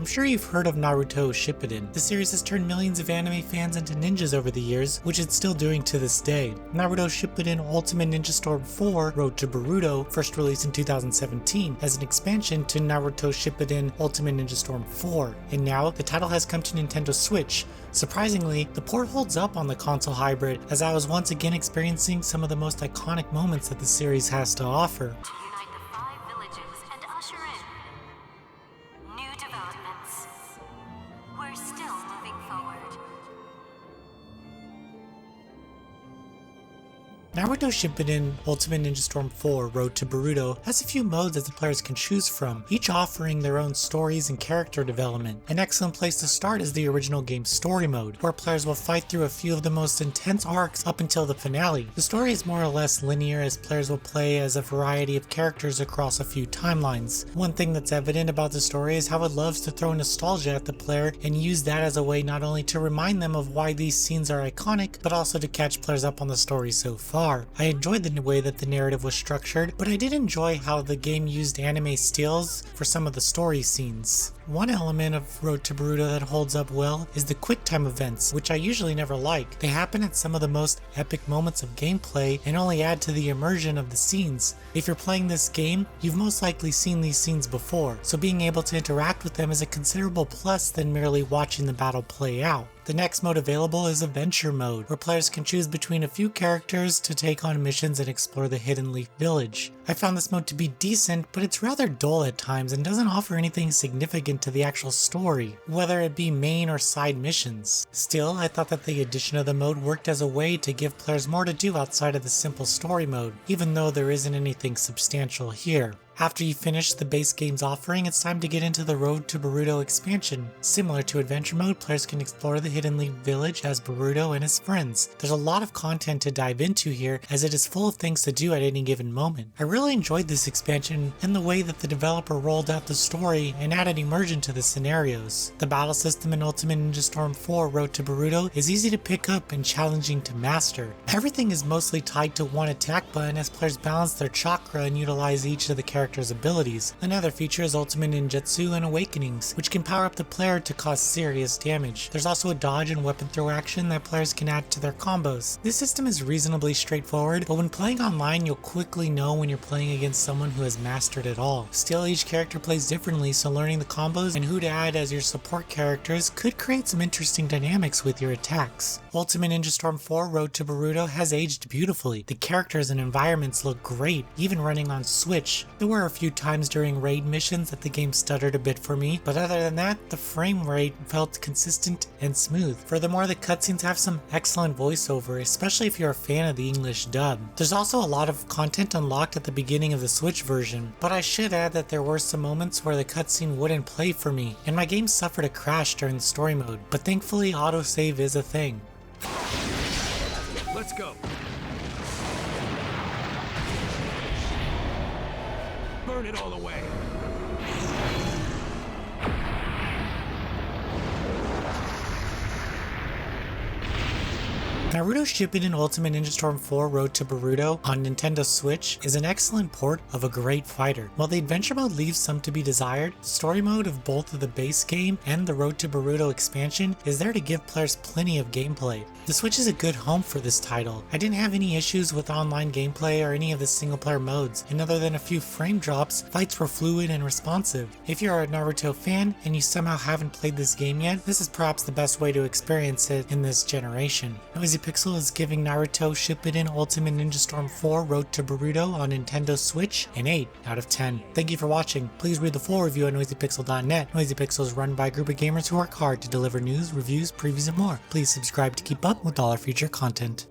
I'm sure you've heard of Naruto Shippuden. The series has turned millions of anime fans into ninjas over the years, which it's still doing to this day. Naruto Shippuden Ultimate Ninja Storm 4 Road to Boruto, first released in 2017 as an expansion to Naruto Shippuden Ultimate Ninja Storm 4, and now the title has come to Nintendo Switch. Surprisingly, the port holds up on the console hybrid, as I was once again experiencing some of the most iconic moments that the series has to offer. Unite the 5 villages and usher in new developments. We're still moving forward. Naruto Shippuden Ultimate Ninja Storm 4 Road to Boruto has a few modes that the players can choose from, each offering their own stories and character development. An excellent place to start is the original game's story mode, where players will fight through a few of the most intense arcs up until the finale. The story is more or less linear, as players will play as a variety of characters across a few timelines. One thing that's evident about the story is how it loves to throw nostalgia at the player and use that as a way not only to remind them of why these scenes are iconic, but also to catch players up on the story so far. I enjoyed the way that the narrative was structured, but I did enjoy how the game used anime stills for some of the story scenes. One element of Road to Boruto that holds up well is the quick time events, which I usually never like. They happen at some of the most epic moments of gameplay and only add to the immersion of the scenes. If you're playing this game, you've most likely seen these scenes before, so being able to interact with them is a considerable plus than merely watching the battle play out. The next mode available is Adventure Mode, where players can choose between a few characters to take on missions and explore the Hidden Leaf Village. I found this mode to be decent, but it's rather dull at times and doesn't offer anything significant to the actual story, whether it be main or side missions. Still, I thought that the addition of the mode worked as a way to give players more to do outside of the simple story mode, even though there isn't anything substantial here. After you finish the base game's offering, it's time to get into the Road to Boruto expansion. Similar to Adventure Mode, players can explore the Hidden Leaf Village as Boruto and his friends. There's a lot of content to dive into here, as it is full of things to do at any given moment. I really enjoyed this expansion and the way that the developer rolled out the story and added immersion to the scenarios. The battle system in Ultimate Ninja Storm 4 Road to Boruto is easy to pick up and challenging to master. Everything is mostly tied to one attack button, as players balance their chakra and utilize each of the character's abilities. Another feature is Ultimate Ninjutsu and Awakenings, which can power up the player to cause serious damage. There's also a dodge and weapon throw action that players can add to their combos. This system is reasonably straightforward, but when playing online, you'll quickly know when you're playing against someone who has mastered it all. Still, each character plays differently, so learning the combos and who to add as your support characters could create some interesting dynamics with your attacks. Ultimate Ninja Storm 4 Road to Boruto has aged beautifully. The characters and environments look great, even running on Switch. There were a few times during raid missions that the game stuttered a bit for me, but other than that, the frame rate felt consistent and smooth. Furthermore, the cutscenes have some excellent voiceover, especially if you're a fan of the English dub. There's also a lot of content unlocked at the beginning of the Switch version, but I should add that there were some moments where the cutscene wouldn't play for me, and my game suffered a crash during the story mode, but thankfully autosave is a thing. Let's go. Burn it all away. Naruto Shippuden Ultimate Ninja Storm 4 Road to Boruto on Nintendo Switch is an excellent port of a great fighter. While the adventure mode leaves some to be desired, the story mode of both of the base game and the Road to Boruto expansion is there to give players plenty of gameplay. The Switch is a good home for this title. I didn't have any issues with online gameplay or any of the single player modes, and other than a few frame drops, fights were fluid and responsive. If you're a Naruto fan and you somehow haven't played this game yet, this is perhaps the best way to experience it in this generation. Noisy Pixel is giving Naruto Shippuden Ultimate Ninja Storm 4 Road to Boruto on Nintendo Switch an 8 out of 10. Thank you for watching. Please read the full review at noisypixel.net. Noisy Pixel is run by a group of gamers who work hard to deliver news, reviews, previews, and more. Please subscribe to keep up with all our future content.